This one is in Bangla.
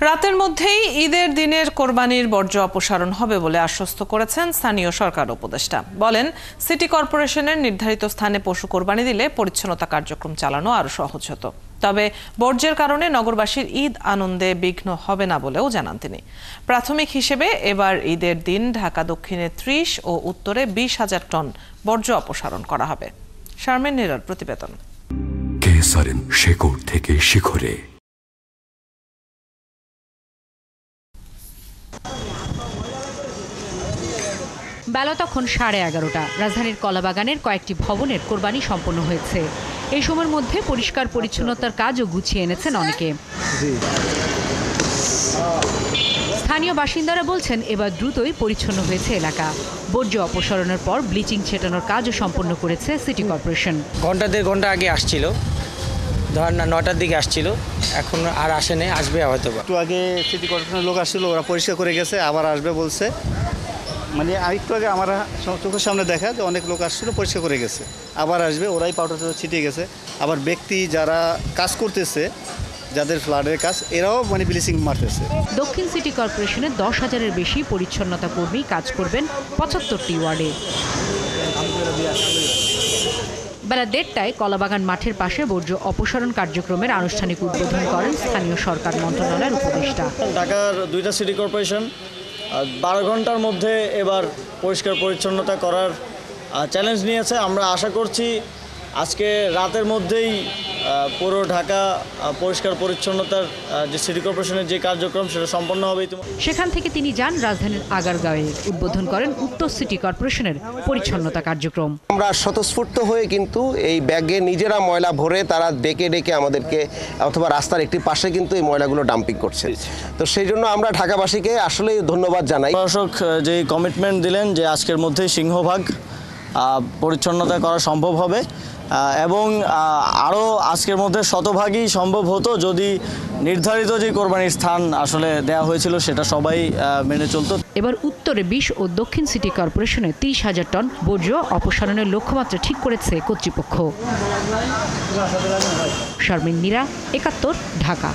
রাতের মধ্যেই ঈদের দিনের কোরবানির বর্জ্য অপসারণ হবে বলে আশ্বস্ত করেছেন স্থানীয় সরকার উপদেষ্টা। বলেন, সিটি কর্পোরেশনের নির্ধারিত স্থানে পশু কোরবানি দিলে পরিচ্ছন্নতা কার্যক্রম চালানো আরও সহজ হতো। তবে বর্জ্যের কারণে নগরবাসীর ঈদ আনন্দে বিঘ্ন হবে না বলেও জানান তিনি। প্রাথমিক হিসেবে এবার ঈদের দিন ঢাকা দক্ষিণে ৩০ ও উত্তরে ২০,০০০ টন বর্জ্য অপসারণ করা হবে। শারমিন নীরার প্রতিবেদন। শেকড় থেকে শিখরে। বেলা তখন 11:30। রাজধানীর কলাবাগানের কয়েকটি ভবনের কোরবানি সম্পন্ন হয়েছে। এই সময়ের মধ্যে পরিষ্কার পরিচ্ছন্নতার কাজও গুছিয়ে এনেছেন অনেকে। স্থানীয় বাসিন্দারা বলছেন, এবার দ্রুতই পরিচ্ছন্ন হয়েছে এলাকা। বর্জ্য অপসারণের পর ব্লিচিং ছেটানোর কাজও সম্পন্ন করেছে সিটি কর্পোরেশন। ঘন্টা দেড় ঘন্টা আগে আসছিল, ধর না 9টার দিকে আসছিল, এখন আর আসেনি, আসবে হয়তো। একটু আগে সিটি কর্পোরেশনের লোক আসছিল, ওরা পরিষ্কার করে গেছে, আবার আসবে বলছে। মানে আরেকটু আগে আমার চোখের সামনে দেখা যে অনেক লোক আসছিল, পরিষ্কার করে গেছে, আবার আসবে, ওরাই পাউডার ছিটিয়ে গেছে। আবার ব্যক্তি যারা কাজ করতেছে, যাদের ফ্লাডের কাজ, এরাও মানে ব্লিচিং মারতেছে। দক্ষিণ সিটি কর্পোরেশনে 10,000-এর বেশি পরিচ্ছন্নতা কর্মী কাজ করবেন 75টি ওয়ার্ডে। বেলা 1:30টায় কলাবাগান মাঠের পাশে বর্জ্য অপসারণ কার্যক্রমের আনুষ্ঠানিক উদ্বোধন করেন স্থানীয় সরকার মন্ত্রণালয়ের উপদেষ্টা। ঢাকার 2টা সিটি কর্পোরেশন 12 ঘন্টার মধ্যে এবার পরিষ্কার পরিচ্ছন্নতা করার চ্যালেঞ্জ নিয়েছে। আমরা আশা করছি আজকে রাতের মধ্যেই পুরো ঢাকা পরিষ্কার পরিচ্ছন্নতার যে সিটি কর্পোরেশনের যে কার্যক্রম সেটা সম্পন্ন হবে। সেখান থেকে তিনি যান রাজধানীর আগারগাঁওয়ে, উদ্বোধন করেন উত্তর সিটি কর্পোরেশনের পরিচ্ছন্নতা কার্যক্রম। আমরা স্বতঃস্ফূর্ত হয়ে কিন্তু এই ব্যাগে নিজেরা ময়লা ভরে তারা ডেকে ডেকে আমাদেরকে অথবা রাস্তার একটি পাশে কিন্তু এই ময়লাগুলো ডাম্পিং করছে। তো সেই জন্য আমরা ঢাকাবাসীকে আসলেই ধন্যবাদ জানাই। প্রশাসক যে কমিটমেন্ট দিলেন যে আজকের মধ্যেই সিংহভাগ পরিচ্ছন্নতা করা সম্ভব হবে, এবং আরও আজকের মধ্যে শতভাগই সম্ভব হতো যদি নির্ধারিত যে কোরবানির স্থান আসলে দেওয়া হয়েছিল সেটা সবাই মেনে চলতো। এবার উত্তরে 20 ও দক্ষিণ সিটি কর্পোরেশনে 30,000 টন বর্জ্য অপসারণের লক্ষ্যমাত্রা ঠিক করেছে কর্তৃপক্ষ। শারমিন নীরা, 71, ঢাকা।